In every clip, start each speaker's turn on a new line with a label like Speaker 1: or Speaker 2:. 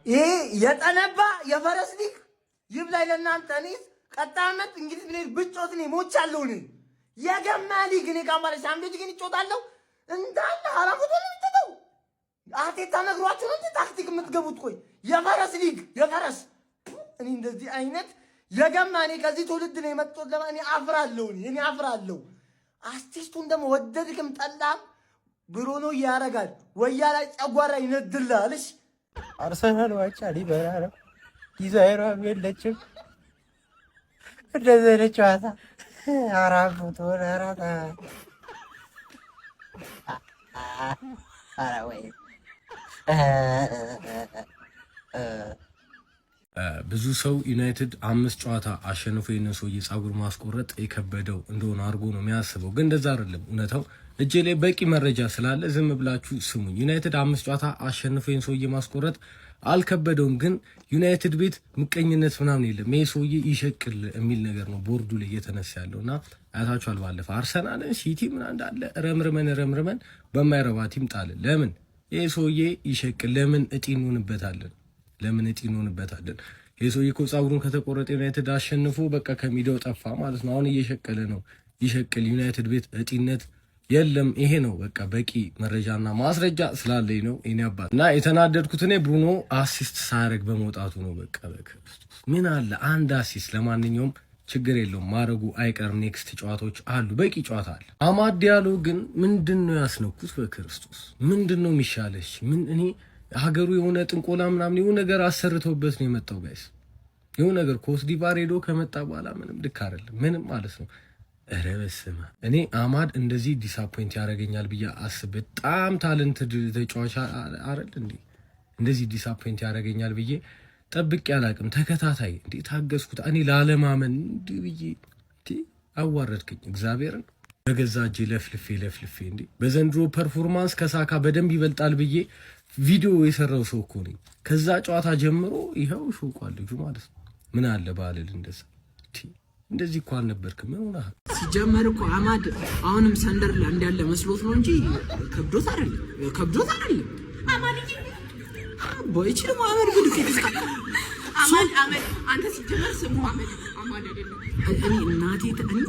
Speaker 1: ይሄ የጠነባ የፈረስ ሊግ ይብላኝ ለእናንተ። እኔ ቀጣይ ዓመት እንግሊዝ ብሌድ ብጮት እኔ ሞቻለሁ። እኔ የገማ ሊግ እኔ ካምባላ ሻምፒዮንስ ግን ይጮታለሁ እንዳለ አራፉት ነው የምትተው አቴታ ነግሯችሁ ነው ታክቲክ የምትገቡት። ቆይ የፈረስ ሊግ የፈረስ እኔ እንደዚህ አይነት የገማ እኔ ከዚህ ትውልድ ነው የመጣሁት። ለማን አፍራለሁ እኔ አፍራለሁ። አርቲስቱን ደግሞ ወደድክም ጠላም ብሩኖ ያረጋል ወያ ላይ ጨጓራ ይነድላልሽ።
Speaker 2: አርሰናል ዋጫ ሊበራራ ዲዛይሯ የለችም እንደዚህ አይነት ጨዋታ አራፉት ወራራታ አራወይ
Speaker 3: ብዙ ሰው ዩናይትድ 5 ጨዋታ አሸንፎ የነሱ የጻጉር ማስቆረጥ የከበደው እንደሆነ አርጎ ነው የሚያስበው። ግን እንደዛ አይደለም እውነታው። እጄ ላይ በቂ መረጃ ስላለ ዝም ብላችሁ ስሙኝ። ዩናይትድ 5 ጨዋታ አሸንፎ የነሱ ማስቆረጥ አልከበደውም። ግን ዩናይትድ ቤት ምቀኝነት ምናምን የለም። ይሄ ሰውዬ ይሸቅል የሚል ነገር ነው ቦርዱ ላይ እየተነሳ ያለውና አያታችኋል። ባለፈ አርሰናልን ሲቲ ምን እንዳለ ረምርመን በማይረባ ቲም ጣለ። ለምን ይሄ ሰውዬ ይሸቅል? ለምን እጢ እንሆንበታለን? ይሄ ሰውዬ እኮ ጻጉሩን ከተቆረጠ ዩናይትድ አሸንፎ በቃ ከሚዲያው ጠፋ ማለት ነው። አሁን እየሸቀለ ነው። ይሸቅል። ዩናይትድ ቤት እጢነት የለም። ይሄ ነው በቃ በቂ መረጃና ማስረጃ ስላለኝ ነው እኔ አባት እና የተናደድኩት እኔ ብሩኖ አሲስት ሳያደርግ በመውጣቱ ነው። በቃ በክርስቶስ ምን አለ አንድ አሲስት። ለማንኛውም ችግር የለውም ማረጉ አይቀርም። ኔክስት ጨዋታዎች አሉ፣ በቂ ጨዋታ አለ። አማድ ዲያሎ ግን ምንድነው ያስነኩት? በክርስቶስ ምንድነው የሚሻለሽ? ምን እኔ ሀገሩ የሆነ ጥንቆላ ምናምን የሆነ ነገር አሰርተውበት ነው የመጣው ጋይስ። የሆነ ነገር ኮስዲቫር ሄዶ ከመጣ በኋላ ምንም ልክ አይደለም ምንም ማለት ነው። ኧረ በስመ አብ እኔ አማድ እንደዚህ ዲስአፖይንት ያደርገኛል ብዬ አስብ። በጣም ታለንትድ ተጫዋች አይደል እንዴ? እንደዚህ ዲስአፖይንት ያደርገኛል ብዬ ጠብቄ አላቅም። ተከታታይ እንዴ ታገስኩት እኔ ላለማመን እንዴ ብዬ አዋረድከኝ እግዚአብሔርን በገዛ እጄ ለፍልፌ እንዴ በዘንድሮ ፐርፎርማንስ ከሳካ በደንብ ይበልጣል ብዬ ቪዲዮ የሰራው ሰው እኮ ነኝ። ከዛ ጨዋታ ጀምሮ ይሄው ሾቋል ልጁ ማለት ነው። ምን አለ ባልል እንደዚህ እኮ አልነበርክም። ምን ሆነህ
Speaker 4: ሲጀመር እኮ አማድ አሁንም ሰንደርላንድ ያለ መስሎት ነው እንጂ ከብዶት አይደለም። አማድ ቦይች ነው አማድ ብዱክ ይስካ አማድ አንተ ሲጀመር ስሙ አማድ አይደለም። እኔ እናቴ እኔ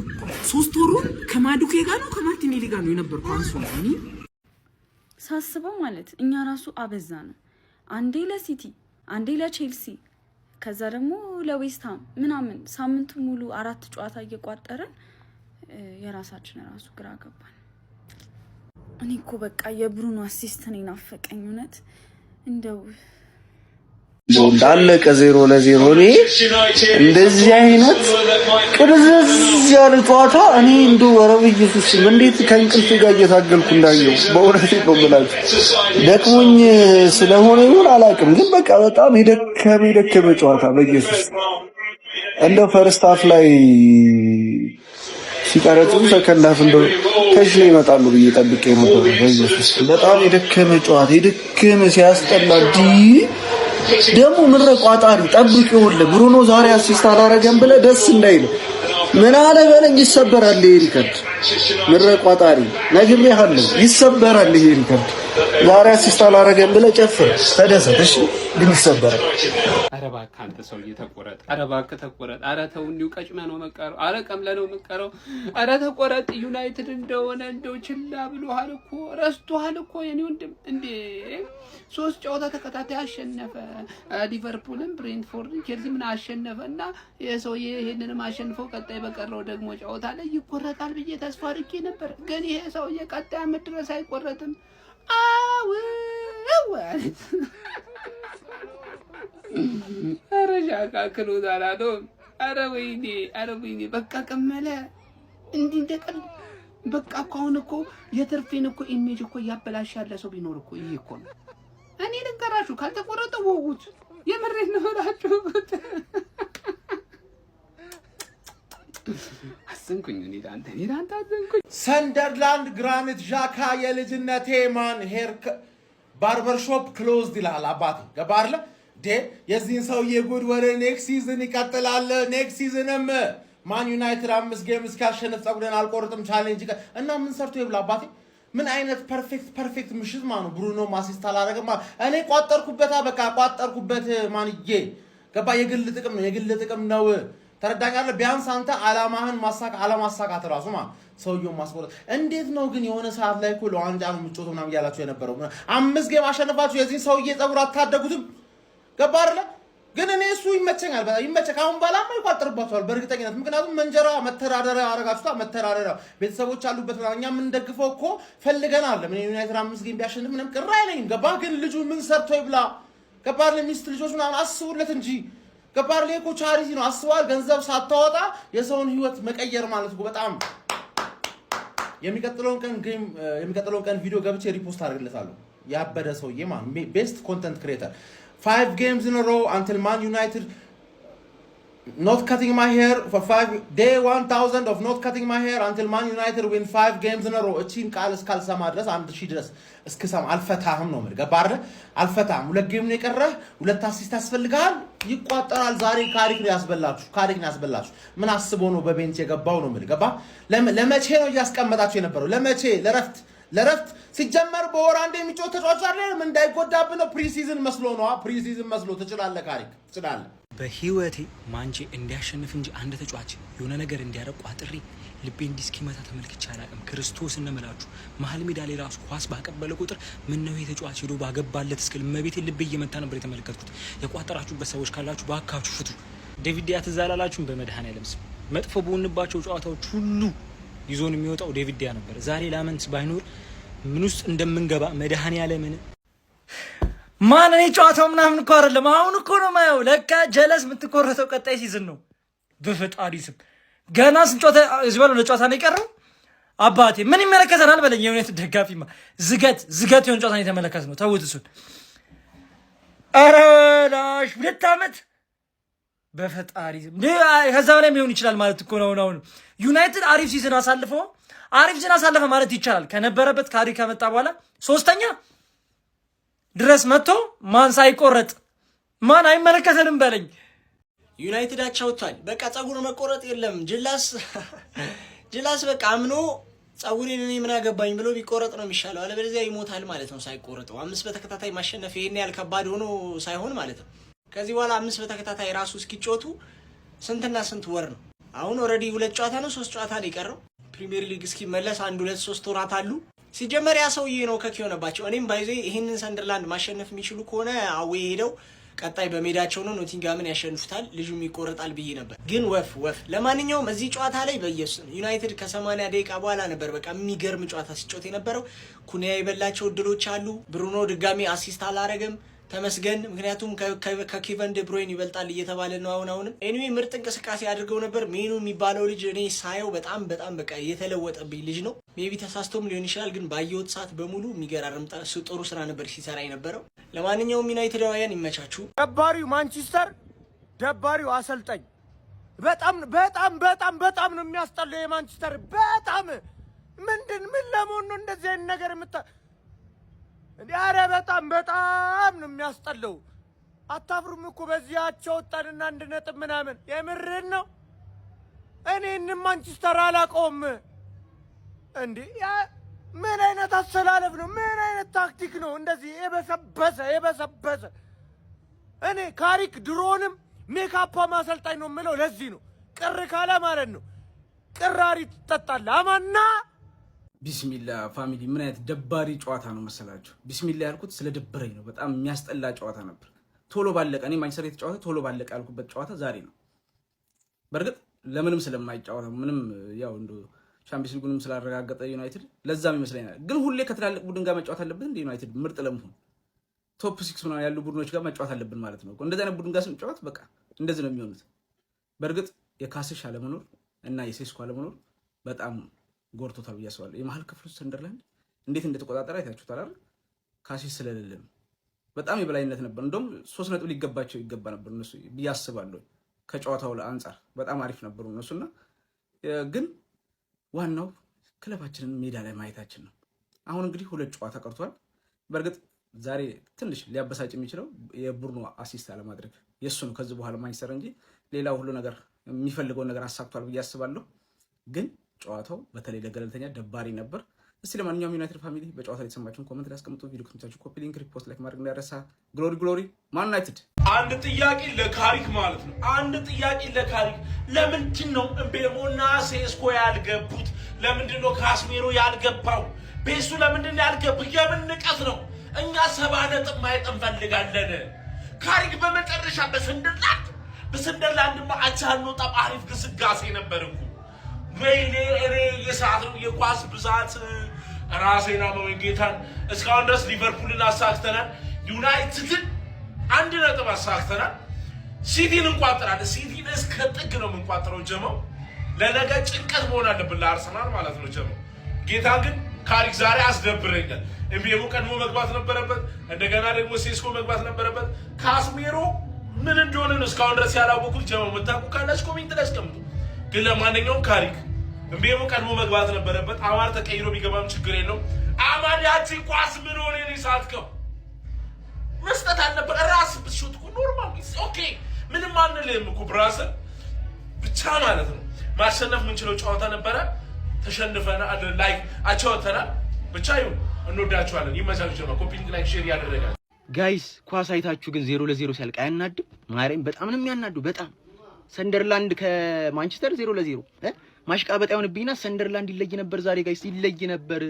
Speaker 4: 3 ወሩ ከማዱኬ ጋር ነው ከማርቲኔሊ ጋር ነው የነበርኩ አንሱ እኔ
Speaker 5: ሳስበው ማለት እኛ ራሱ አበዛ ነው። አንዴ ለሲቲ አንዴ ለቼልሲ ከዛ ደግሞ ለዌስትሃም ምናምን ሳምንት ሙሉ 4 ጨዋታ እየቋጠረን የራሳችን ራሱ ግራ ገባን። እኔ እኮ በቃ የብሩኖ አሲስት ነው ናፈቀኝ እውነት እንደው
Speaker 2: እንዳለቀ 0-0 እኔ እንደዚህ አይነት ቅርዝዝ ያለ ጨዋታ እኔ እንደው ወረብ ኢየሱስ እንዴት ከእንቅልፍ ጋር እየታገልኩ እንዳየው በእውነት ነው የምላችሁ። ደክሞኝ ስለሆነ ይሁን አላውቅም፣ ግን በቃ በጣም የደከመ ጨዋታ በኢየሱስ እንደ ፈርስት ሃፍ ላይ ሲቀረጹ ሰከንድ ሃፍ እንደው ተሽለ ይመጣሉ ብዬ ጠብቄ ነበር። በኢየሱስ በጣም የደከመ ጨዋታ የደከመ ሲያስጠላ ደግሞ ምድረ ቋጣሪ ጠብቀው ብሩኖ ዛሬ አሲስት አላረገም ብለ ደስ እንዳይል ምን አለ በለኝ ይሰበራል ይሄ ሪከርድ። ምድረ ቋጣሪ ነግሬሃለሁ ይሰበራል ይሄ ሪከርድ። ዛሬ አሲስት አላረገም ብለ ጨፍር ተደሰት እሺ፣ ግን ይሰበራል።
Speaker 6: ኧረ እባክህ አንተ ሰውዬ ተቆረጥ። ኧረ እባክህ ተቆረጥ። ኧረ ተው እንዲሁ ቀጭመ ነው መቀረው። ኧረ ቀምለ ነው መቀረው። ኧረ ተቆረጥ። ዩናይትድ እንደሆነ እንደው ችላ ብሎሃል እኮ ረስቶሃል እኮ የኔ ወንድም እንዴ 3 ጨዋታ ተከታታይ አሸነፈ። ሊቨርፑልን፣ ብሬንትፎርድን፣ ቼልሲ ምን አሸነፈና የሰውዬ ይሄንንም አሸንፈው ቀጣይ በቀረው ደግሞ ጨዋታ ላይ ይቆረጣል ብዬ ተስፋ አድርጌ ነበር። ግን ይሄ ሰውዬ ቀጣይ ዓመት ድረስ አይቆረጥም። ኧረ ሻካክሉ ዛላዶ ኧረ ወይኔ በቃ ቀመለ እንዲህ እንደቀል በቃ እኮ አሁን እኮ የትርፌን እኮ ኢሜጅ እኮ እያበላሽ ያለ ሰው ቢኖር እኮ ይሄ እኮ ነው። እኔ ልንገራችሁ ካልተቆረጠ ወውት የምሬት ነው እላችሁ አስንኩኝ እኔ ዳንተ አስንኩኝ።
Speaker 7: ሰንደርላንድ ግራኒት ዣካ የልጅነቴ ማን ሄር ባርበር ሾፕ ክሎዝድ ይላል አባቴ ገባርለ የዚህን ሰውዬ ጉድ ወደ ኔክስት ሲዝን ይቀጥላል። ኔክስት ሲዝንም ማን ዩናይትድ 5 ጌም እስኪያሸንፍ ጸጉሬን አልቆርጥም ቻሌንጅ እና ምን ሰርቶ ይብላ አባቴ ምን አይነት ፐርፌክት ምሽት ማለት ነው። ብሩኖ አሲስት አላደረገም። እኔ ቋጠርኩበት ማንዬ ገባ። የግል ጥቅም ነው ተረዳኛለህ። ቢያንስ አንተ አላማሳካት ራሱ ማለት ሰውየው ማስቆረጥ እንዴት ነው ግን? የሆነ ሰዓት ላይ እኮ ለዋንጫ ነው የምትጮተው ምናምን እያላችሁ የነበረው 5 ጌም አሸነፋችሁ የዚህ ሰውዬ ጸጉር አታደጉትም። ገባ አይደለ? ግን እኔ እሱ ይመቸኛል። አሁን ባላማ ይቋጥርባቸዋል በእርግጠኝነት። ምክንያቱም መንጀራ መተዳደሪያ አረጋችሁታ። መተዳደሪያ ቤተሰቦች አሉበት። እኛ የምንደግፈው እኮ ፈልገናል። ምን ዩናይትድ 5 ጌም ቢያሸንፍ ምንም ቅር አይለኝም። ገባ? ግን ልጁ ምን ሰርቶ ይብላ? ገባ? ለሚስት ልጆች ምናምን አስቡለት እንጂ ገባ? እኮ ቻሪቲ ነው። አስበዋል። ገንዘብ ሳታወጣ የሰውን ህይወት መቀየር ማለት እኮ በጣም የሚቀጥለውን ቀን ቪዲዮ ገብቼ ሪፖስት አድርግለታለሁ። ያበደ ሰውዬ ማለት ቤስት ኮንተንት ክሬተር 5 games in a row until Man United not cutting my hair for 5 day 1000 of not cutting my hair until Man United win 5 games in a row እቺን ቃል እስካልሰማ ድረስ 1000 ድረስ እስከሰማ አልፈታህም ነው ማለት ገባህ አይደል? አልፈታህም። 2 ጌም ነው የቀረህ፣ 2 አሲስት ያስፈልጋል። ይቋጠራል። ዛሬ ካሪክ ነው ያስበላችሁ። ምን አስቦ ነው በቤንች የገባው ነው ማለት ገባህ? ለመቼ ነው እያስቀመጣችሁ የነበረው? ለመቼ? ለረፍት ሲጀመር በወር አንዴ የሚጮህ ተጫዋች አይደለም። እንዳይጎዳብህ ነው። ፕሪሲዝን መስሎ ትችላለህ። ካሪክ ትችላለህ።
Speaker 8: በህይወቴ ማንቼ እንዲያሸንፍ እንጂ አንድ ተጫዋች የሆነ ነገር እንዲያረቁ አጥሪ ልቤ እንዲስኪመታ ተመልክቼ አላውቅም። ክርስቶስ እንምላችሁ መሀል ሜዳ ላይ ራሱ ኳስ ባቀበለ ቁጥር ምን ነው የተጫዋች ሄዶ ባገባለት እስክል መቤቴ ልቤ እየመታ ነበር የተመለከትኩት። የቋጠራችሁበት ሰዎች ካላችሁ ባካችሁ ፍቱ። ዴቪድ ዲያ ትዝ አላላችሁም? በመድኃኔዓለም ስም መጥፎ በሆንባቸው ጨዋታዎች ሁሉ ይዞን የሚወጣው ዴቪድ ዲያ ነበር። ዛሬ ላመንት ባይኖር ምን ውስጥ እንደምንገባ መድኃኔዓለምን
Speaker 9: ማን እኔ ጨዋታው ምናምን እኮ አይደለም። አሁን እኮ ነው ማየው። ለካ ጀለስ የምትቆረጠው ቀጣይ ሲዝን ነው። በፈጣሪ ስም ገና ስንጮታ እዚህ ባለው ለጨዋታ ነው የቀረው። አባቴ ምን ይመለከተናል በለኝ። የዩናይትድ ደጋፊማ ዝገት የሆነ ጨዋታ ነው የተመለከት ነው። ተውት እሱን። ኧረ ላሽ 2 ዓመት በፈጣሪ ስም ከዛ በላይ ሊሆን ይችላል ማለት እኮ ነው። አሁን ዩናይትድ አሪፍ ሲዝን አሳለፈ ማለት ይቻላል። ከነበረበት ካሪክ ከመጣ በኋላ 3ኛ ድረስ መጥቶ ማን ሳይቆረጥ ማን አይመለከተንም በለኝ።
Speaker 10: ዩናይትድ አቻውቷል። በቃ ጸጉር መቆረጥ የለም። ጅላስ በቃ አምኖ ጸጉሬን እኔ ምን አገባኝ ብሎ ቢቆረጥ ነው የሚሻለው። አለበለዚያ ይሞታል ማለት ነው ሳይቆረጠው። 5 በተከታታይ ማሸነፍ ይሄን ያህል ከባድ ሆኖ ሳይሆን ማለት ነው። ከዚህ በኋላ 5 በተከታታይ ራሱ እስኪጮቱ ስንትና ስንት ወር ነው። አሁን ኦልሬዲ 2 ጨዋታ ነው 3 ጨዋታ ነው የቀረው። ፕሪሚየር ሊግ እስኪመለስ 1 2 3 ወራት አሉ። ሲጀመር ያ ሰውዬ ነው ከኪ ሆነባቸው። እኔም ባይዜ ይሄንን ሰንደርላንድ ማሸነፍ የሚችሉ ከሆነ አዌ ሄደው ቀጣይ በሜዳቸው ነው ኖቲንጋምን ያሸንፉታል፣ ልጁም ይቆረጣል ብዬ ነበር። ግን ወፍ ለማንኛውም እዚህ ጨዋታ ላይ በኢየሱስ ዩናይትድ ከ80 ደቂቃ በኋላ ነበር በቃ የሚገርም ጨዋታ ሲጮት የነበረው። ኩኒያ የበላቸው እድሎች አሉ። ብሩኖ ድጋሚ አሲስት አላረገም። ተመስገን። ምክንያቱም ከኬቨን ደ ብሮይን ይበልጣል እየተባለ ነው አሁንም። ኤኒዌይ ምርጥ እንቅስቃሴ አድርገው ነበር። ሜኑ የሚባለው ልጅ እኔ ሳየው በጣም በቃ የተለወጠብኝ ልጅ ነው። ሜቢ ተሳስቶም ሊሆን ይችላል፣ ግን ባየሁት ሰዓት በሙሉ የሚገራርም ጥሩ ስራ ነበር ሲሰራ የነበረው። ለማንኛውም ዩናይትዳውያን ይመቻችሁ።
Speaker 1: ደባሪው ማንቸስተር፣ ደባሪው አሰልጣኝ በጣም ነው የሚያስጠላው። የማንቸስተር በጣም ምን ለመሆን ነው እንደዚህ አይነት ነገር ኧረ በጣም ነው የሚያስጠላው። አታፍሩም እኮ በዚያቸው ወጣንና 1 ነጥብ ምናምን። የምርን ነው። እኔን ማንቸስተር አላውቀውም እንዴ! ምን አይነት አሰላለፍ ነው? ምን አይነት ታክቲክ ነው? እንደዚህ የበሰበሰ እኔ ካሪክ ድሮንም ሜካፓ ማሰልጣኝ ነው የምለው ለዚህ ነው። ቅር ካለ ማለት ነው ቅራሪ ትጠጣለህ አማና።
Speaker 2: ቢስሚላ ፋሚሊ ምን አይነት ደባሪ ጨዋታ ነው መሰላችሁ? ቢስሚላ ያልኩት ስለደበረኝ ነው። በጣም የሚያስጠላ ጨዋታ ነበር። ቶሎ ባለቀ እኔ ማንቸስተር የተጫወተ ቶሎ ባለቀ ያልኩበት ጨዋታ ዛሬ ነው። በእርግጥ ለምንም ስለማይጫወታ ምንም ያው እንደ ቻምፒየንስ ሊጉንም ስላረጋገጠ ዩናይትድ ለዛም ይመስለኛል። ግን ሁሌ ከትላልቅ ቡድን ጋር መጫወት አለበት እንደ ዩናይትድ ምርጥ ለመሆን ቶፕ 6 ምናምን ያሉ ቡድኖች ጋር መጫወት አለብን ማለት ነው። እንደዚህ አይነት ቡድን ጋር ስንጫወት በቃ እንደዚህ ነው የሚሆኑት። በእርግጥ የካስሽ አለመኖር እና የሴስኮ አለመኖር በጣም ጎርቶታል ብዬ አስባለሁ። የመሀል ክፍሉ ሰንደርላንድ እንዴት እንደተቆጣጠረ አይታችሁታል አይደል? ካስሽ ስለሌለም በጣም የበላይነት ነበር። እንደውም 3 ነጥብ ሊገባቸው ይገባ ነበር እነሱ ብዬ አስባለሁ። ከጨዋታው አንጻር በጣም አሪፍ ነበሩ እነሱና ግን ዋናው ክለባችንን ሜዳ ላይ ማየታችን ነው። አሁን እንግዲህ 2 ጨዋታ ቀርቷል። በእርግጥ ዛሬ ትንሽ ሊያበሳጭ የሚችለው የቡርኖ አሲስት አለማድረግ የሱ ነው። ከዚህ በኋላ ማንቸስተር እንጂ ሌላው ሁሉ ነገር የሚፈልገውን ነገር አሳክቷል ብዬ አስባለሁ። ግን ጨዋታው በተለይ ለገለልተኛ ደባሪ ነበር።
Speaker 11: እስቲ ለማንኛውም ዩናይትድ ፋሚሊ በጨዋታ ላይ የተሰማችሁን ኮሜንት ላይ አስቀምጡ። ቪዲዮ ከተመቻችሁ ኮፒ ሊንክ፣ ሪፖስት፣ ላይክ ማድረግ እንዳይረሳ። ግሎሪ ማን ዩናይትድ።
Speaker 12: አንድ ጥያቄ ለካሪክ ማለት ነው። አንድ ጥያቄ ለካሪክ ለምንድን ነው እምቤሞና ሴስኮ ያልገቡት? ለምንድን ነው ካስሜሮ ያልገባው? ቤሱ ለምንድን ነው ያልገቡት? የምን ንቀት ነው? እኛ 7 ነጥብ ማየት እንፈልጋለን። ካሪክ በመጨረሻ በሰንደርላንድ አቻ አንወጣም። አሪፍ ግስጋሴ ነበር እኮ ወይኔ እኔ የሰዓት ነው የኳስ ብዛት ራሴና መወንጌታን እስካሁን ድረስ ሊቨርፑልን አሳክተናል። ዩናይትድን 1 ነጥብ አሳክተናል። ሲቲን እንቋጥራለን። ሲቲን እስከ ጥግ ነው የምንቋጥረው። ጀመው ለነገ ጭንቀት መሆን አለብን ለአርሰናል ማለት ነው። ጀመው ጌታ ግን ካሪክ ዛሬ አስደብረኛል። ኤምቤሞ ቀድሞ መግባት ነበረበት። እንደገና ደግሞ ሴስኮ መግባት ነበረበት። ካስሜሮ ምን እንደሆነ ነው እስካሁን ድረስ ያላወቁት። ጀመው የምታውቁ ካላችሁ ኮሜንት ላይ አስቀምጡ። ግን ለማንኛውም ካሪክ እምቤሞ ቀድሞ መግባት ነበረበት። አማር ተቀይሮ ቢገባም ችግር የለውም። አማን ያቺ ኳስ ምን ሆነ ነው ሳትከው መስጠት አልነበረ ራስ ብትሾት እኮ ኖርማል ኦኬ ምንም አንልም እኮ ብራዘር ብቻ ማለት ነው። ማሸነፍ የምንችለው ጨዋታ ነበረ። ተሸንፈናል። ላይክ አቻወተናል። ብቻ ይሁን። እንወዳችኋለን። ይመቻችሁ። ጀማ ኮፒ ሊንክ ላይክ ሼር ያደረጋል።
Speaker 13: ጋይስ ኳስ አይታችሁ ግን 0-0 ሲያልቅ አያናድም? ማርያም በጣም ነው የሚያናዱ። በጣም ሰንደርላንድ ከማንቸስተር 0-0 ማሽቃበጥ አይሆንብኝና ሰንደርላንድ ይለይ ነበር ዛሬ ጋይስ፣ ይለይ ነበር።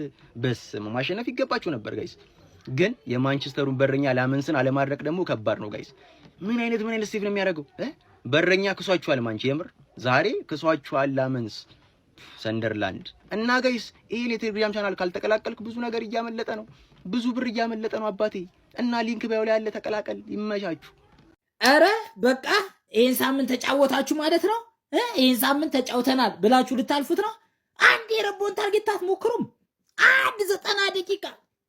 Speaker 13: በስመ ማሸነፍ ይገባችሁ ነበር ጋይስ። ግን የማንቸስተሩን በረኛ ላመንስን አለማድረቅ ደግሞ ከባድ ነው ጋይስ። ምን አይነት ስቴቭ ነው የሚያደርገው? በረኛ ክሷችኋል። የምር ዛሬ ክሷችኋል ላመንስ ሰንደርላንድ። እና ጋይስ ይሄን የቴሌግራም ቻናል ካልተቀላቀልክ ብዙ ነገር እያመለጠ ነው፣ ብዙ ብር እያመለጠ ነው አባቴ። እና ሊንክ ባዩ ላይ ያለ ተቀላቀል። ይመቻችሁ።
Speaker 4: አረ በቃ ይሄን ሳምንት ተጫወታችሁ ማለት ነው። ይሄን ሳምንት ተጫውተናል ብላችሁ ልታልፉት ነው። አንድ የረቦን ታርጌት አትሞክሩም? 90 ደቂቃ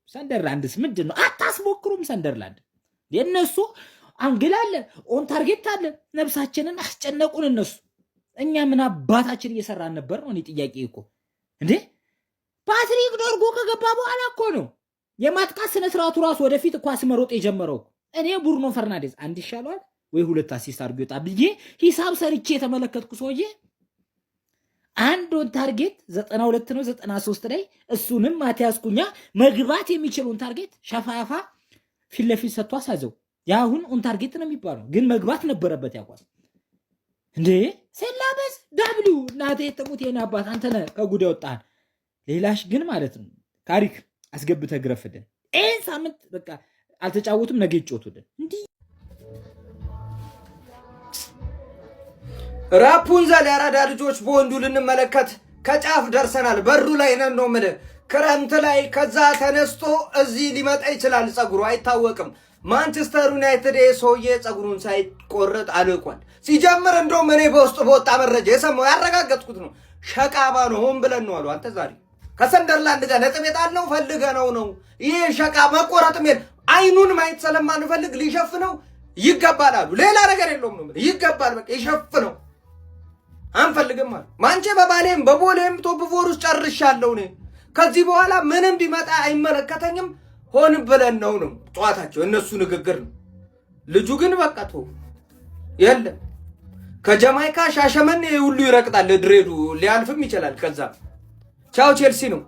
Speaker 4: ሰንደርላንድስ ምንድን ነው አታስሞክሩም? ሰንደርላንድ የነሱ አንግል አለ፣ ኦን ታርጌት አለ። ነፍሳችንን አስጨነቁን እነሱ። እኛ ምን አባታችን እየሰራን ነበር ነው? እኔ ጥያቄ እኮ እንዴ ፓትሪክ ዶርጎ ከገባ በኋላ እኮ ነው የማጥቃት ስነ ስርዓቱ ራሱ ወደፊት ኳስ መሮጥ የጀመረው። እኔ ቡርኖ ፈርናንዴዝ 1 ይሻለዋል ወይ 2 አሲስት አድርጎ ይወጣ ብዬ ሂሳብ ሰርቼ የተመለከትኩ ሰውዬ አንድ ኦን ታርጌት 92 ነው 93 ላይ እሱንም ማቲያስ ኩኛ መግባት የሚችለውን ታርጌት ሸፋፋ ፊት ለፊት ሰጥቶ አሳዘው። ያሁን ኦን ታርጌት ነው የሚባለው፣ ግን መግባት ነበረበት ያኳስ እንዴ ሰላበስ ዳብሊው እናቴ ተሙት የኔ አባት አንተ ነህ ከጉድ ያወጣን። ሌላሽ ግን ማለት ነው ካሪክ አስገብተህ ግረፍደን ይሄን ሳምንት በቃ አልተጫወቱም። ነገ ይጫወቱልን እንዴ
Speaker 2: ራፑንዛል ያራዳ ልጆች በወንዱ ልንመለከት ከጫፍ ደርሰናል። በሩ ላይ ነን ነው የምልህ። ክረምት ላይ ከዛ ተነስቶ እዚህ ሊመጣ ይችላል። ጸጉሩ አይታወቅም። ማንቸስተር ዩናይትድ ሰውዬ ጸጉሩን ሳይቆረጥ አልቋል። ሲጀምር እንደውም እኔ በውስጥ በወጣ መረጃ የሰማው ያረጋገጥኩት ነው። ሸቃባ ነው፣ ሆን ብለን ነው አሉ። አንተ ዛሬ ከሰንደርላንድ ጋር ነጥብ የጣልነው ፈልገነው ነው። ይሄ ሸቃ መቆረጥም አይኑን ማየት ስለማንፈልግ ሊሸፍነው ይገባል አሉ። ሌላ ነገር የለውም ነው ይገባል፣ በቃ ይሸፍነው አንፈልግም አሉ። ማንቼ በባሌም በቦሌም ቶፕ 4 ውስጥ ጨርሻለሁ እኔ። ከዚህ በኋላ ምንም ቢመጣ አይመለከተኝም። ሆን ብለን ነው ጨዋታቸው፣ እነሱ ንግግር ነው። ልጁ ግን በቃ ተው የለም። ከጀማይካ ሻሸመኔ ሁሉ ይረቅጣል። ድሬዱ ሊያልፍም ይችላል። ከዛ ቻው ቼልሲ ነው።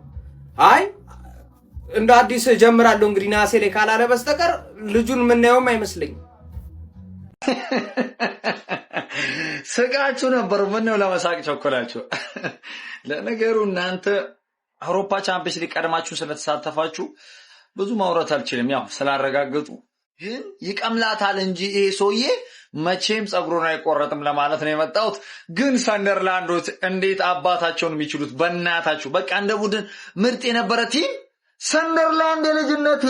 Speaker 2: አይ እንደ አዲስ ጀምራለሁ እንግዲህ ናሴ ላይ ካላለ በስተቀር ልጁን የምናየውም አይመስለኝም።
Speaker 14: ስቃችሁ ነበር። ምን ነው ለመሳቅ ቸኮላችሁ? ለነገሩ እናንተ አውሮፓ ቻምፒየንስ ሊግ ቀድማችሁ ስለተሳተፋችሁ ብዙ ማውራት አልችልም። ያው ስላረጋገጡ ግን ይቀምላታል እንጂ ይሄ ሰውዬ መቼም ጸጉሩን አይቆረጥም ለማለት ነው የመጣሁት። ግን ሰንደርላንዶች እንዴት አባታቸውን የሚችሉት በእናታችሁ። በቃ እንደ ቡድን ምርጥ የነበረ ቲም ሰንደርላንድ የልጅነቴ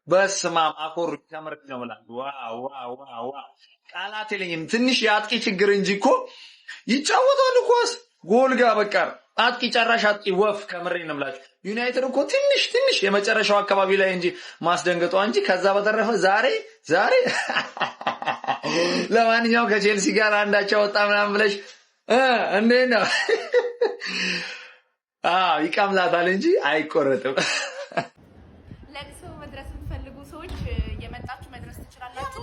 Speaker 14: በስማም አኮር ተመረጥ ነው ብላ ዋው ቃላት የለኝም። ትንሽ የአጥቂ ችግር እንጂ እኮ ይጫወታሉ ኳስ ጎልጋ በቃ አጥቂ ጨራሽ አጥቂ ወፍ ከምሬ ነው የምላችሁ። ዩናይትድ እኮ ትንሽ የመጨረሻው አካባቢ ላይ እንጂ ማስደንገጧ እንጂ ከዛ በተረፈ ዛሬ ለማንኛውም ከቼልሲ ጋር አንዳቸው ወጣ ምናምን ብለሽ እንዴት ነው? ይቀምላታል እንጂ አይቆረጥም።
Speaker 15: ለቅሶ መድረስ የምትፈልጉ ሰዎች የመጣችሁ መድረስ ትችላላችሁ።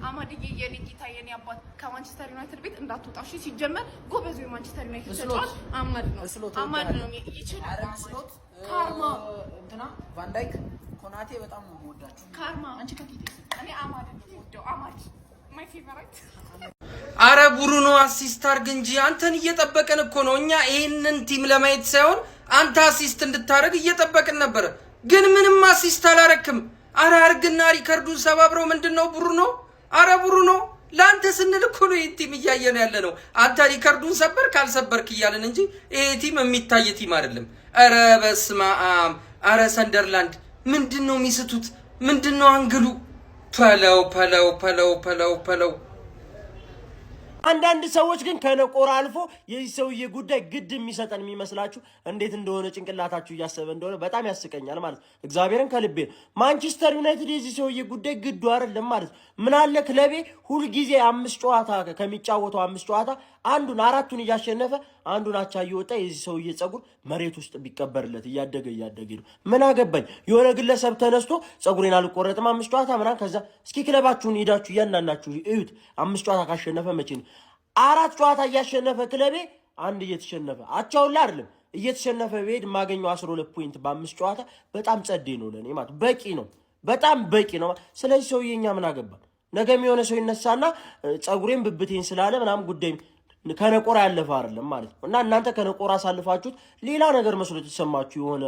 Speaker 15: አማድ የኔ ጌታ የኔ አባት ከማንቸስተር ዩናይትድ ቤት እንዳትወጣ እሺ። ሲጀመር ጎበዙ የማንቸስተር ዩናይትድ ተጫዋች አማድ ነው ይችላል። ካርማ
Speaker 4: እንትና ቫን ዳይክ ኮናቴ በጣም ነው የምወዳቸው።
Speaker 15: ካርማ አንቺ ከፊት እኔ አማድ ነው የምወደው። አማድ ማይ ፌቨራይት።
Speaker 16: አረ ብሩኖ አሲስት አድርግ እንጂ አንተን እየጠበቅን እኮ ነው። እኛ ይሄንን ቲም ለማየት ሳይሆን አንተ አሲስት እንድታረግ እየጠበቅን ነበር፣ ግን ምንም አሲስት አላረክም። አረ አርግና ሪከርዱን ሰባብረው። ምንድነው ብሩኖ? አረ ብሩኖ ላንተ ስንል እኮ ነው ይሄን ቲም እያየን ያለ ነው። አንተ ሪከርዱን ሰበር ካልሰበርክ እያለን እንጂ ይሄ ቲም የሚታይ ቲም አይደለም። አረ በስመ አብ! አረ ሰንደርላንድ ምንድነው የሚስቱት? ምንድነው አንግሉ? ፐለው
Speaker 17: አንዳንድ ሰዎች ግን ከነቆራ አልፎ የዚህ ሰውዬ ጉዳይ ግድ የሚሰጠን የሚመስላችሁ እንዴት እንደሆነ ጭንቅላታችሁ እያሰበ እንደሆነ በጣም ያስቀኛል ማለት ነው። እግዚአብሔርን ከልቤ ማንቸስተር ዩናይትድ የዚህ ሰውዬ ጉዳይ ግዱ አይደለም ማለት ነው። ምን አለ ክለቤ ሁልጊዜ 5 ጨዋታ ከሚጫወተው 5 ጨዋታ አንዱን 4ቱን እያሸነፈ አንዱን አቻ እየወጣ የዚህ ሰውዬ ጸጉር መሬት ውስጥ ቢቀበርለት እያደገ ነው። ምን አገባኝ? የሆነ ግለሰብ ተነስቶ ጸጉሬን አልቆረጥም 5 ጨዋታ ምናምን፣ ከዛ እስኪ ክለባችሁን ሄዳችሁ እያንዳንዳችሁ እዩት 5 ጨዋታ ካሸነፈ መቼ ነው 4 ጨዋታ እያሸነፈ ክለቤ አንድ እየተሸነፈ አቻውላ አይደለም እየተሸነፈ ቤድ ማገኘው 12 ፖይንት በ5 ጨዋታ በጣም ጸዴ ነው ለኔ ማለት በቂ ነው፣ በጣም በቂ ነው። ስለዚህ ሰውዬኛ ምን አገባን? ነገም የሆነ ሰው ይነሳና ጸጉሬን ብብቴን ስላለ ምናምን ጉዳይ ከነቆራ ያለፈ አይደለም ማለት ነው። እና እናንተ ከነቆራ አሳልፋችሁት ሌላ ነገር መስሎ ተሰማችሁ የሆነ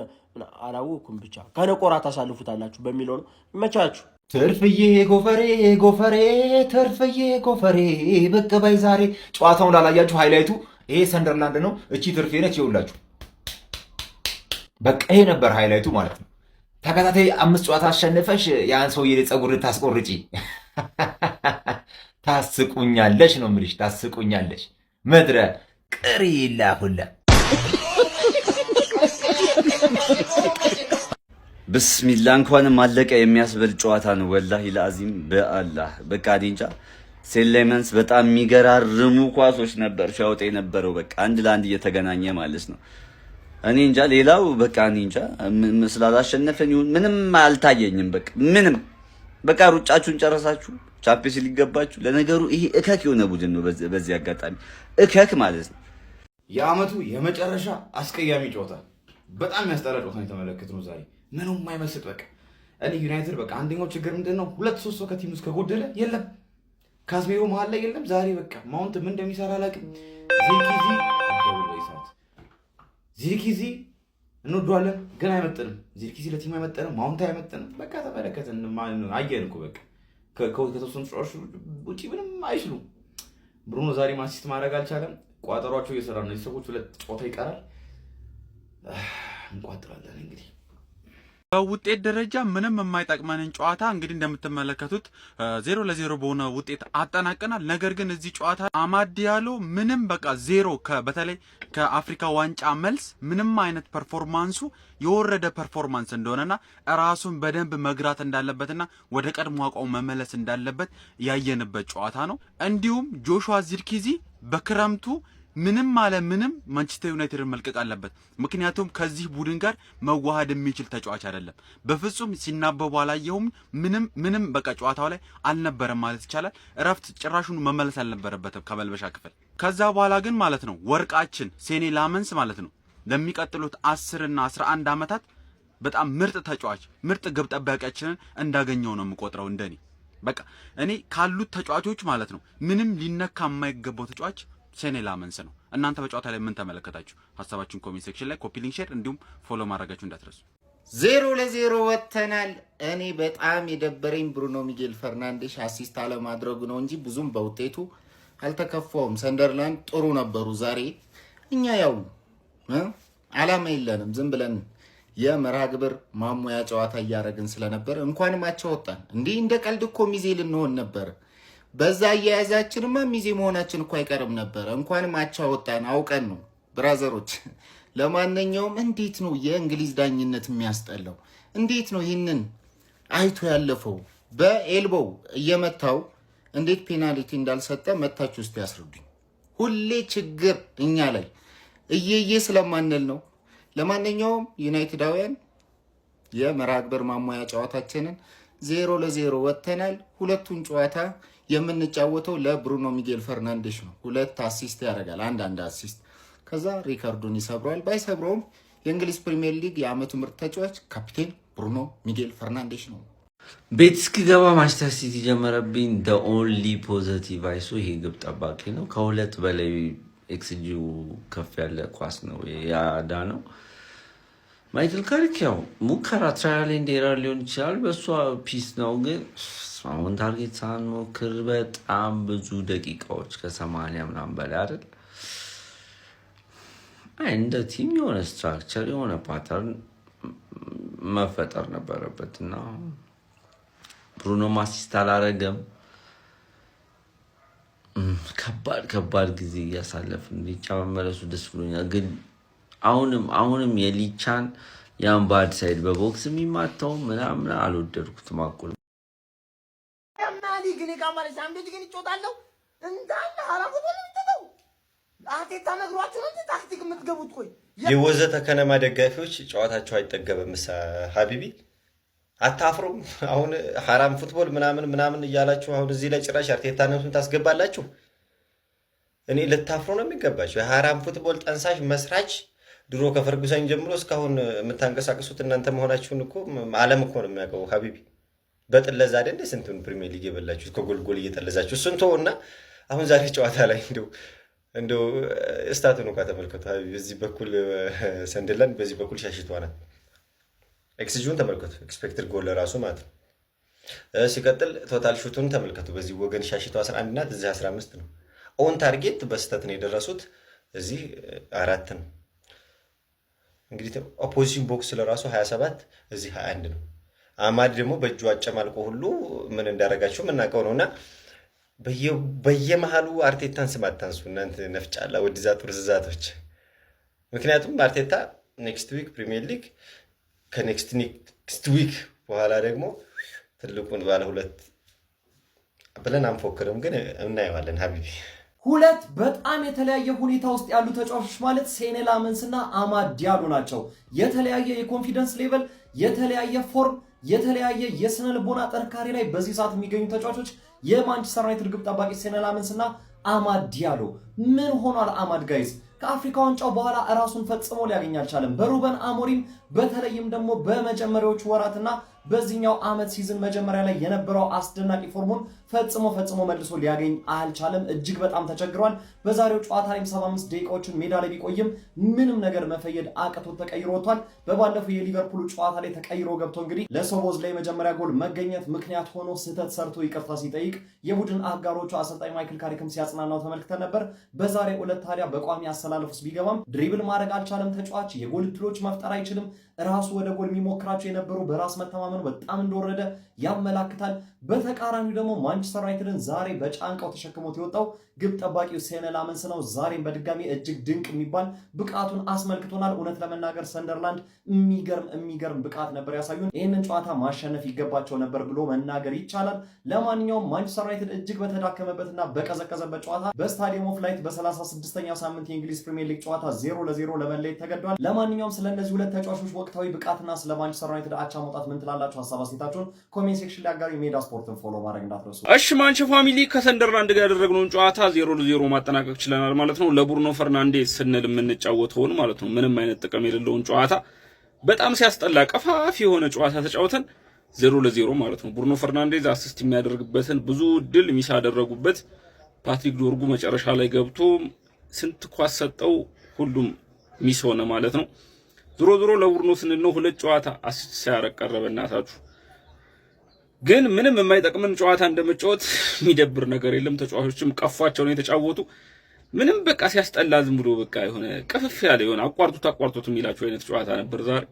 Speaker 17: አላወኩም፣ ብቻ ከነቆራ ታሳልፉታላችሁ በሚለው ነው። ይመቻችሁ።
Speaker 2: ትርፍዬ ጎፈሬ ትርፍዬ ጎፈሬ ብቅ በይ ዛሬ። ጨዋታውን ላላያችሁ ሃይላይቱ ይሄ ሰንደርላንድ ነው፣ እቺ ትርፌ ነች። ይኸውላችሁ በቃ ይሄ ነበር ሃይላይቱ ማለት ነው። ተከታታይ 5 ጨዋታ አሸንፈሽ ያን ሰውዬ ፀጉር ልታስቆርጪ ታስቁኛለሽ ነው የምልሽ፣ ታስቁኛለሽ ምድረ ቅሪላ ሁላ።
Speaker 18: ብስሚላ እንኳንም አለቀ የሚያስበል ጨዋታ ነው። ወላሂ ለአዚም በአላህ በቃ ዲንጫ ሴሌመንስ በጣም የሚገራርሙ ኳሶች ነበር ሻውጤ የነበረው። በቃ 1-1 እየተገናኘ ማለት ነው። እኔ እንጃ ሌላው በቃ እኔ እንጃ ስላላሸነፈን ይሁን ምንም አልታየኝም። በቃ ምንም በቃ ሩጫችሁን ጨረሳችሁ፣ ቻምፒየንስ ሊግ ገባችሁ። ለነገሩ ይሄ እከክ የሆነ ቡድን ነው። በዚህ አጋጣሚ እከክ ማለት ነው።
Speaker 2: የአመቱ የመጨረሻ አስቀያሚ ጨዋታ፣ በጣም ያስጠላ ጨዋታ ነው የተመለከትነው ዛሬ። ምንም የማይመስል በቃ እኔ ዩናይትድ በቃ አንደኛው ችግር ምንድነው 2-3 ሰው ከቲም ውስጥ ከጎደለ የለም፣ ካስሜሮ መሀል ላይ የለም። ዛሬ በቃ ማውንት ምን እንደሚሰራ አላውቅም። ዚርኪዚ እንወዷለን ግን አይመጥንም። ዚርኪዚ ለቲም አይመጥንም፣ ማውንት አይመጥንም። በቃ ተመለከትን አየን እኮ በቃ ከተወሰኑ ጨዋታዎች ውጪ ምንም አይችሉም። ብሩኖ ዛሬ ማሲስት ማድረግ አልቻለም። ቋጠሯቸው እየሰራ ነው። ሰዎች 2 ጨዋታ ይቀራል፣ እንቋጥራለን እንግዲህ።
Speaker 19: በውጤት ደረጃ ምንም የማይጠቅመንን ጨዋታ እንግዲህ እንደምትመለከቱት 0-0 በሆነ ውጤት አጠናቀናል። ነገር ግን እዚህ ጨዋታ አማድ ዲያሎ ምንም በቃ ዜሮ በተለይ ከአፍሪካ ዋንጫ መልስ ምንም አይነት ፐርፎርማንሱ የወረደ ፐርፎርማንስ እንደሆነና ራሱን በደንብ መግራት እንዳለበትና ወደ ቀድሞ አቋሙ መመለስ እንዳለበት ያየንበት ጨዋታ ነው። እንዲሁም ጆሹዋ ዚርኪዚ በክረምቱ ምንም ማንቸስተር ዩናይትድን መልቀቅ አለበት። ምክንያቱም ከዚህ ቡድን ጋር መዋሃድ የሚችል ተጫዋች አይደለም። በፍጹም ሲናበቡ አላየሁም። ምንም በቃ ጨዋታው ላይ አልነበረም ማለት ይቻላል። እረፍት ጭራሹን መመለስ አልነበረበትም ከመልበሻ ክፍል። ከዛ በኋላ ግን ማለት ነው ወርቃችን ሴኔ ላመንስ ማለት ነው ለሚቀጥሉት 10 እና 11 ዓመታት በጣም ምርጥ ተጫዋች ምርጥ ግብ ጠባቂያችንን እንዳገኘው ነው የምቆጥረው እንደኔ። በቃ እኔ ካሉት ተጫዋቾች ማለት ነው ምንም ሊነካ የማይገባው ተጫዋች ሴኔ ላመንስ ነው። እናንተ በጨዋታ ላይ ምን ተመለከታችሁ? ሐሳባችሁን ኮሜንት ሴክሽን ላይ ኮፒ ሊንክ፣ ሼር እንዲሁም ፎሎ ማድረጋችሁ እንዳትረሱ።
Speaker 1: 0-0 ወጥተናል። እኔ በጣም የደበረኝ ብሩኖ ሚጌል ፈርናንዴሽ አሲስት አለማድረጉ ነው እንጂ ብዙም በውጤቱ አልተከፋውም። ሰንደርላንድ ጥሩ ነበሩ ዛሬ። እኛ ያው አላማ የለንም፣ ዝም ብለን የመርሃ ግብር ማሙያ ጨዋታ እያደረግን ስለነበር እንኳንም አቻ ወጣን። እንዲህ እንደ ቀልድ እኮ ሚዜ ልንሆን ነበር። በዛ አያያዛችንማ ሚዜ መሆናችን እኮ አይቀርም ነበር። እንኳንም አቻ ወጣን፣ አውቀን ነው ብራዘሮች። ለማንኛውም እንዴት ነው የእንግሊዝ ዳኝነት የሚያስጠላው? እንዴት ነው ይህንን አይቶ ያለፈው? በኤልቦው እየመታው እንዴት ፔናልቲ እንዳልሰጠ መታችሁ ውስጥ ያስረዱኝ። ሁሌ ችግር እኛ ላይ እየየ ስለማንል ነው። ለማንኛውም ዩናይትዳውያን የመርሃ ግብር ማሟያ ጨዋታችንን
Speaker 2: 0-0 ወጥተናል። ሁለቱን ጨዋታ የምንጫወተው ለብሩኖ ሚጌል ፈርናንዴሽ ነው። 2 አሲስት ያደርጋል፣ አንድ አሲስት። ከዛ ሪካርዶን ይሰብረዋል። ባይሰብረውም የእንግሊዝ ፕሪሚየር ሊግ የአመቱ ምርጥ ተጫዋች ካፒቴን ብሩኖ ሚጌል ፈርናንዴሽ ነው።
Speaker 20: ቤት እስክገባ ማንቸስተር ሲቲ ጀመረብኝ። ደ ኦንሊ ፖዘቲቭ አይሱ ይሄ ግብ ጠባቂ ነው። ከ2 በላይ ኤክስጂው ከፍ ያለ ኳስ ነው ያዳ ነው። ማይክል ካሪክ ያው ሙከራ ትራያል ኤንድ ኤረር ሊሆን ይችላል፣ በእሷ ፒስ ነው። ግን አሁን ታርጌት ሳንሞክር በጣም ብዙ ደቂቃዎች ከ80 ምናምን በላይ አይደል። እንደ ቲም የሆነ ስትራክቸር የሆነ ፓተርን መፈጠር ነበረበት እና ብሩኖ አሲስት አላረገም። ከባድ ጊዜ እያሳለፍን ሊቻ መመለሱ ደስ ብሎኛል። ግን አሁንም የሊቻን ያን ባድ ሳይድ በቦክስ የሚማታው ምናምን አልወደድኩትም። አቁል
Speaker 1: ያማሊ ግን ካማለ ሳምቤት ግን ይጮታለው እንዳለ አራፉ ወለምተው አቴታ ነግሯችሁ ነው ታክቲክ የምትገቡት። ቆይ
Speaker 21: የወዘተ ከነማ ደጋፊዎች ጨዋታቸው አይጠገብም። ሀቢቢ አታፍሩም? አሁን ሐራም ፉትቦል ምናምን እያላችሁ አሁን እዚህ ላይ ጭራሽ አርቴታነቱን ታስገባላችሁ። እኔ ልታፍሩ ነው የሚገባችሁ። የሐራም ፉትቦል ጠንሳሽ መስራች ድሮ ከፈርጉሰን ጀምሮ እስካሁን የምታንቀሳቅሱት እናንተ መሆናችሁን እኮ ዓለም እኮ ነው የሚያውቀው። ሀቢቢ በጥለዛ አይደል ስንቱን ፕሪሚየር ሊግ የበላችሁ ከጎልጎል እየጠለዛችሁ ስንቱ እና አሁን ዛሬ ጨዋታ ላይ እንደው ስታቱን እንኳን ተመልከቱ። ሀቢቢ በዚህ በኩል ሰንደርላንድ በዚህ በኩል ሻሽቷ ናት። ኤክስጂውን ተመልከቱ። ኤክስፔክትድ ጎል ለራሱ ማለት ነው። ሲቀጥል ቶታል ሹቱን ተመልከቱ። በዚህ ወገን ሻሽቷ 11 ናት፣ እዚህ 15 ነው። ኦን ታርጌት በስተት ነው የደረሱት፣ እዚህ 4 ነው። እንግዲህ ኦፖዚሽን ቦክስ ለራሱ 27 እዚህ 21 ነው። አማድ ደግሞ በእጁ አጨማልቆ ሁሉ ምን እንዳረጋችሁ የምናውቀው ነውና በየመሃሉ አርቴታን ስም አታንሱ እናንተ ነፍጫላ ወዲዛ ጡርዝዛቶች። ምክንያቱም አርቴታ ኔክስት ዊክ ፕሪሚየር ሊግ ከኔክስት ዊክ በኋላ ደግሞ ትልቁን ባለ 2 ብለን አንፎክርም፣ ግን እናየዋለን ሀቢቢ።
Speaker 9: 2 በጣም የተለያየ ሁኔታ ውስጥ ያሉ ተጫዋቾች ማለት ሴኔ ላመንስ እና አማድ ዲያሎ ናቸው። የተለያየ የኮንፊደንስ ሌቨል፣ የተለያየ ፎርም፣ የተለያየ የስነ ልቦና ጥንካሬ ላይ በዚህ ሰዓት የሚገኙ ተጫዋቾች የማንቸስተር ዩናይትድ ግብ ጠባቂ ሴኔ ላመንስ እና አማድ ዲያሎ። ምን ሆኗል አማድ ጋይዝ? ከአፍሪካ ዋንጫው በኋላ ራሱን ፈጽሞ ሊያገኝ አልቻለም። በሩበን አሞሪም በተለይም ደግሞ በመጀመሪያዎቹ ወራትና በዚህኛው ዓመት ሲዝን መጀመሪያ ላይ የነበረው አስደናቂ ፎርሙን ፈጽሞ መልሶ ሊያገኝ አልቻለም። እጅግ በጣም ተቸግሯል። በዛሬው ጨዋታ ላይ 75 ደቂቃዎችን ሜዳ ላይ ቢቆይም ምንም ነገር መፈየድ አቅቶት ተቀይሮ ወጥቷል። በባለፈው የሊቨርፑል ጨዋታ ላይ ተቀይሮ ገብቶ እንግዲህ ለሶቦዝ ላይ የመጀመሪያ ጎል መገኘት ምክንያት ሆኖ ስህተት ሰርቶ ይቅርታ ሲጠይቅ የቡድን አጋሮቹ አሰልጣኝ ማይክል ካሪክም ሲያጽናናው ተመልክተን ነበር። በዛሬው ዕለት ታዲያ በቋሚ አሰላለፍ ውስጥ ቢገባም ድሪብል ማድረግ አልቻለም። ተጫዋች የጎል እድሎች መፍጠር አይችልም። ራሱ ወደ ጎል የሚሞክራቸው የነበሩ በራስ መተማመኑ በጣም እንደወረደ ያመላክታል። በተቃራኒው ደግሞ ማንቸስተር ዩናይትድን ዛሬ በጫንቃው ተሸክሞት የወጣው ግብ ጠባቂው ሴኔ ላመንስ ነው። ዛሬም በድጋሚ እጅግ ድንቅ የሚባል ብቃቱን አስመልክቶናል። እውነት ለመናገር ሰንደርላንድ የሚገርም ብቃት ነበር ያሳዩን። ይህንን ጨዋታ ማሸነፍ ይገባቸው ነበር ብሎ መናገር ይቻላል። ለማንኛውም ማንቸስተር ዩናይትድ እጅግ በተዳከመበትና በቀዘቀዘበት ጨዋታ በስታዲየም ኦፍ ላይት በ36ኛው ሳምንት የእንግሊዝ ፕሪሚየር ሊግ ጨዋታ 0-0 ለመለየት ተገዷል። ለማንኛውም ስለነዚህ ሁለት ተጫዋቾች ወቅታዊ ብቃትና ስለ ማንቸስተር ዩናይትድ አቻ መውጣት ምን ትላላችሁ? ሀሳብ አስተያየታችሁን ኮሜንት ሴክሽን ላይ አጋሩ። ሜዳ ስፖርትን ፎሎ ማድረግ እንዳትረሱ።
Speaker 22: እሺ ማንቸ ፋሚሊ ከሰንደርላንድ ጋር ያደረግነውን ጨዋታ 0-0 ማጠናቀቅ ችለናል ማለት ነው። ለብሩኖ ፈርናንዴዝ ስንል የምንጫወተውን ማለት ነው ምንም አይነት ጥቅም የሌለውን ጨዋታ በጣም ሲያስጠላ ቀፋፊ የሆነ ጨዋታ ተጫውተን 0-0 ማለት ነው። ብሩኖ ፈርናንዴዝ አሲስት የሚያደርግበትን ብዙ ድል ሚስ ያደረጉበት ፓትሪክ ዶርጉ መጨረሻ ላይ ገብቶ ስንት ኳስ ሰጠው፣ ሁሉም ሚስ ሆነ ማለት ነው። ዞሮ ለብሩኖ ስንል ነው 2 ጨዋታ አሲስት ሲያረቅ ቀረበ። እናታችሁ ግን ምንም የማይጠቅምን ጨዋታ እንደመጫወት የሚደብር ነገር የለም። ተጫዋቾችም ቀፏቸው ነው የተጫወቱ። ምንም በቃ ሲያስጠላ ዝም ብሎ በቃ የሆነ ቅፍፍ ያለ የሆነ አቋርጡት የሚላቸው አይነት ጨዋታ ነበር ዛሬ።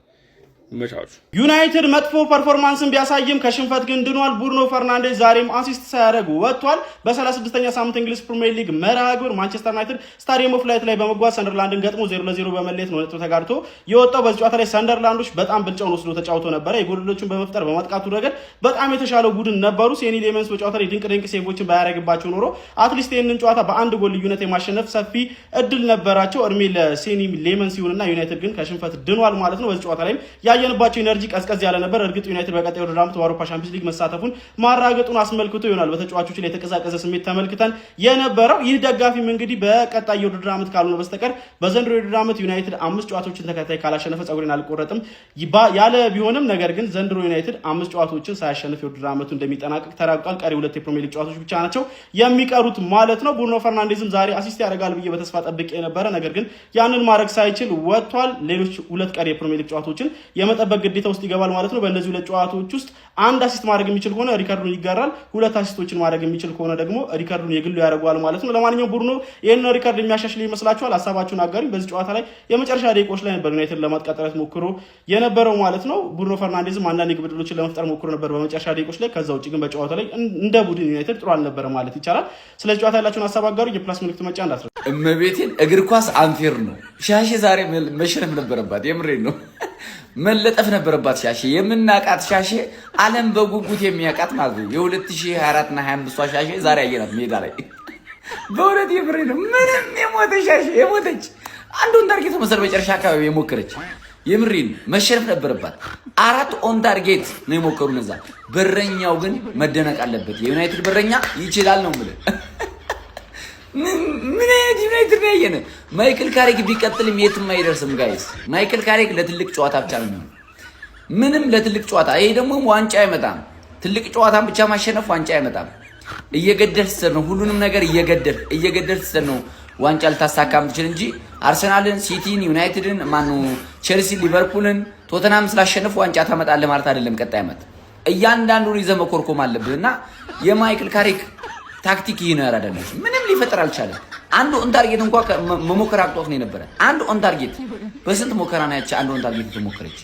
Speaker 22: ይመቻችሁ።
Speaker 23: ዩናይትድ መጥፎ ፐርፎርማንስን ቢያሳይም ከሽንፈት ግን ድኗል። ብሩኖ ፈርናንዴዝ ዛሬም አሲስት ሳያደርግ ወጥቷል። በ36ኛ ሳምንት እንግሊዝ ፕሪሚየር ሊግ መርሃ ግብር ማንቸስተር ዩናይትድ ስታዲየም ኦፍ ላይት ላይ በመጓዝ ሰንደርላንድን ገጥሞ 0-0 በመለየት ነው ነጥብ ተጋርቶ የወጣው። በዚህ ጨዋታ ላይ ሰንደርላንዶች በጣም ብልጫውን ወስዶ ተጫውቶ ነበረ። የጎሎቹን በመፍጠር በማጥቃቱ ረገድ በጣም የተሻለው ቡድን ነበሩ። ሴኒ ሌመንስ በጨዋታ ላይ ድንቅ ሴቮችን ባያደርግባቸው ኖሮ አትሊስት ይህንን ጨዋታ በአንድ ጎል ልዩነት የማሸነፍ ሰፊ እድል ነበራቸው። እድሜ ለሴኒ ሌመንስ ይሁንና ዩናይትድ ግን ከሽንፈት ድኗል ማለት ነው። በዚህ ጨዋታ ላይም ያየንባቸው ኢነርጂ ቀዝቀዝ ያለ ነበር። እርግጥ ዩናይትድ በቀጣዩ ውድድር ዓመት በአውሮፓ ሻምፒዮንስ ሊግ መሳተፉን ማራገጡን አስመልክቶ ይሆናል በተጫዋቾች ላይ የተቀዛቀዘ ስሜት ተመልክተን የነበረው። ይህ ደጋፊም እንግዲህ በቀጣዩ ውድድር ዓመት ካልሆነ በስተቀር በዘንድሮ ውድድር ዓመት ዩናይትድ 5 ጨዋታዎችን ተከታታይ ካላሸነፈ ጸጉሬን አልቆረጥም ያለ ቢሆንም ነገር ግን ዘንድሮ ዩናይትድ 5 ጨዋታዎችን ሳያሸንፍ የውድድር ዓመቱ እንደሚጠናቀቅ ተረጋግጧል። ቀሪ 2 የፕሪሚየር ሊግ ጨዋታዎች ብቻ ናቸው የሚቀሩት ማለት ነው። ብሩኖ ፈርናንዴዝም ዛሬ አሲስት ያደርጋል ብዬ በተስፋ ጠብቄ የነበረ ነገር ግን ያንን ማድረግ ሳይችል ወጥቷል። ሌሎች 2 ቀሪ የፕሪሚየር ሊግ ጨዋታዎችን የመጠበቅ ግዴታ ውስጥ ይገባል ማለት ነው። በእነዚህ 2 ጨዋታዎች ውስጥ 1 አሲስት ማድረግ የሚችል ከሆነ ሪካርዱን ይጋራል። 2 አሲስቶችን ማድረግ የሚችል ከሆነ ደግሞ ሪካርዱን የግሉ ያደርገዋል ማለት ነው። ለማንኛውም ብሩኖ ይሄን ሪካርድ የሚያሻሽል ይመስላችኋል? ሐሳባችሁን አጋሩኝ። በዚህ ጨዋታ ላይ የመጨረሻ ደቂቃዎች ላይ ነበር ዩናይትድ ለማጥቃት ጥረት ሞክሮ የነበረው ማለት ነው። ብሩኖ ፈርናንዴዝም አንዳንድ የግብ ዕድሎችን ለመፍጠር ሞክሮ ነበር በመጨረሻ ደቂቃዎች ላይ። ከዛ ውጭ ግን በጨዋታው ላይ እንደ ቡድን ዩናይትድ ጥሩ አልነበረ ማለት ይቻላል። ስለዚህ ጨዋታ ያላችሁን ሐሳብ አጋሩኝ። የፕላስ ምልክት መጫ እንዳትረሱ።
Speaker 3: እመቤቴን እግር ኳስ አንፌር ነው። ሻሼ ዛሬ መሸነፍ ነበረባት። የምሬን ነው። መለጠፍ ነበረባት። ሻሼ የምናቃት ሻሼ ዓለም በጉጉት የሚያቃት ማለት ነው። የ2024 እና 25 ሻሼ ዛሬ አየናት ሜዳ ላይ። በእውነት የምሬን ነው። ምንም የሞተ ሻሼ የሞተች አንዱን ታርጌት መሰል መጨረሻ አካባቢ የሞከረች የምሬን መሸነፍ ነበረባት። 4 ኦን ታርጌት ነው የሞከሩ ነዛ። በረኛው ግን መደነቅ አለበት። የዩናይትድ በረኛ ይችላል ነው የምልህ። ምን አይነት ዩናይትድ ነው ያየነ? ማይክል ካሪክ ቢቀጥልም የትም አይደርስም ጋይስ። ማይክል ካሪክ ለትልቅ ጨዋታ ብቻ ነው የሚሆነው። ምንም ለትልቅ ጨዋታ። ይሄ ደግሞ ዋንጫ አይመጣም። ትልቅ ጨዋታን ብቻ ማሸነፍ ዋንጫ አይመጣም። እየገደል ስትል ነው ሁሉንም ነገር እየገደል ስትል ነው ዋንጫ ልታሳካም ትችል እንጂ አርሰናልን፣ ሲቲን፣ ዩናይትድን ቼልሲ፣ ሊቨርፑልን፣ ቶተናም ስላሸነፉ ዋንጫ ታመጣለህ ማለት አይደለም። ቀጣይ ዓመት እያንዳንዱን ይዘህ መኮርኮም አለብህና የማይክል ካሪክ ታክቲክ ይሄ ነው ያራዳለች። ምንም ሊፈጠር አልቻለም። አንዱ ኦን ታርጌት እንኳን መሞከር አቅቶት ነው የነበረ። አንዱ ኦን ታርጌት በስንት ሞከራ ነው ያቺ አንዱ ኦን ታርጌት ተሞከረች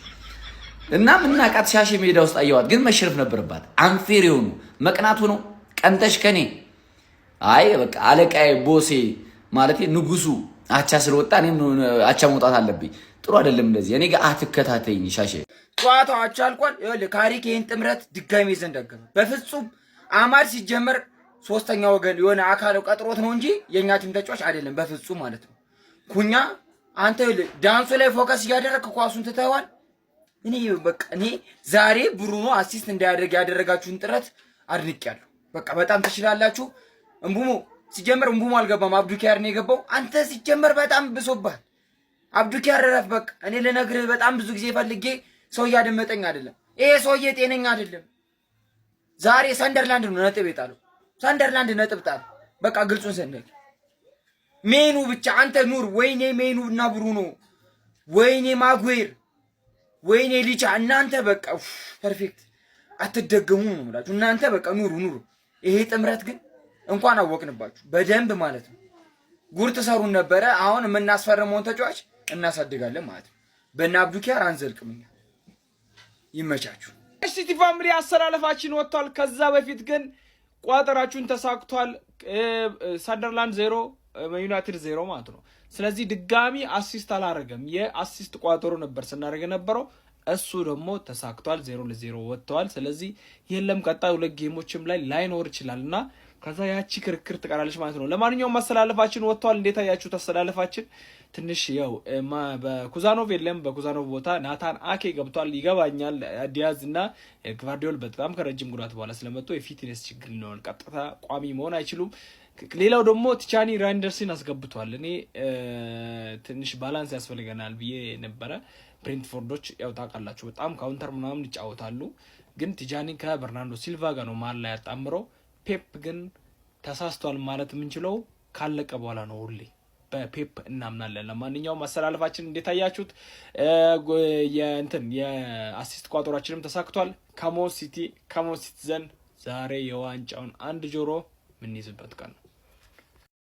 Speaker 3: እና ምናቃት ሻሼ ሜዳ ውስጥ አየዋት። ግን መሸነፍ ነበረባት። አንፌር የሆኑ መቅናቱ ነው ቀንተሽ ከኔ አይ በቃ አለቃዬ ቦሴ ማለት ንጉሱ አቻ ስለወጣ እኔም አቻ መውጣት አለብኝ። ጥሩ አይደለም እንደዚህ። እኔ ጋር አትከታተይኝ ሻሼ።
Speaker 16: ጨዋታው አቻ አልቋል። ይኸውልህ ካሪክ ይሄን ጥምረት ድጋሚ ዘንደገመ። በፍጹም አማድ ሲጀመር 3ኛ ወገን የሆነ አካል ቀጥሮት ነው እንጂ የኛ ቲም ተጫዋች አይደለም በፍጹም ማለት ነው። ኩኛ አንተ ዳንሱ ላይ ፎከስ እያደረክ ኳሱን ትተዋል። እኔ ዛሬ ብሩኖ አሲስት እንዳያደርግ ያደረጋችሁን ጥረት አድንቄያለሁ። በቃ በጣም ትችላላችሁ። እምቡሞ ሲጀመር እምቡሞ አልገባም፣ አብዱኪያር ነው የገባው። አንተ ሲጀመር በጣም ብሶባል። አብዱኪያር ረፍ። በቃ እኔ ልነግርህ በጣም ብዙ ጊዜ ፈልጌ ሰው እያደመጠኝ አይደለም። ይሄ ሰውዬ ጤነኛ አይደለም። ዛሬ ሰንደርላንድ ነው ነጥብ የጣለው። ሰንደርላንድ ነጥብ ጣል። በቃ ግልጹን ሰንደል ሜኑ ብቻ አንተ ኑር። ወይኔ ሜኑ እና ብሩኖ፣ ወይኔ ማጉዌር፣ ወይኔ ሊቻ እናንተ በቃ ፐርፌክት አትደገሙ ነው የምላችሁ። እናንተ በቃ ኑሩ። ይሄ ጥምረት ግን እንኳን አወቅንባችሁ በደንብ ማለት ነው። ጉር ተሰሩን ነበረ። አሁን የምናስፈርመውን ተጫዋች እናሳድጋለን ማለት ነው። በእነ አብዱኪያር አንዘልቅም። ይመቻችሁ።
Speaker 22: ሲቲ ፋሚሊ አሰላለፋችን ወጥቷል። ከዛ በፊት ግን ቋጠራችሁን ተሳክቷል። ሰንደርላንድ 0 ዩናይትድ 0 ማለት ነው። ስለዚህ ድጋሚ አሲስት አላረገም። የአሲስት ቋጠሮ ነበር ስናደርግ የነበረው። እሱ ደግሞ ተሳክቷል። 0-0 ወጥተዋል። ስለዚህ የለም ቀጣይ 2 ጌሞችም ላይ ላይኖር ይችላልና ከዛ ያቺ ክርክር ትቀራለች ማለት ነው። ለማንኛውም ማስተላለፋችን ወጥቷል። እንዴት አያችሁት? አስተላለፋችን ትንሽ ያው በኩዛኖቭ የለም። በኩዛኖቭ ቦታ ናታን አኬ ገብቷል። ይገባኛል። ዲያዝ እና ግቫርዲዮል በጣም ከረጅም ጉዳት በኋላ ስለመጡ የፊትነስ ችግር ነው፣ ቀጥታ ቋሚ መሆን አይችሉም። ሌላው ደግሞ ቲቻኒ ራይንደርስን አስገብቷል። እኔ ትንሽ ባላንስ ያስፈልገናል ብዬ ነበረ። ብሬንትፎርዶች ያው ታውቃላችሁ በጣም ካውንተር ምናምን ይጫወታሉ። ግን ቲቻኒ ከበርናንዶ ሲልቫ ጋር ነው መሀል ላይ ያጣምረው። ፔፕ ግን ተሳስቷል ማለት የምንችለው ካለቀ በኋላ ነው። ሁሌ በፔፕ እናምናለን። ለማንኛውም አሰላለፋችን እንዴት አያችሁት? የአሲስት ቋጠሯችንም ተሳክቷል። ካሞን ሲቲዘን ዛሬ የዋንጫውን 1 ጆሮ የምንይዝበት ቀን ነው።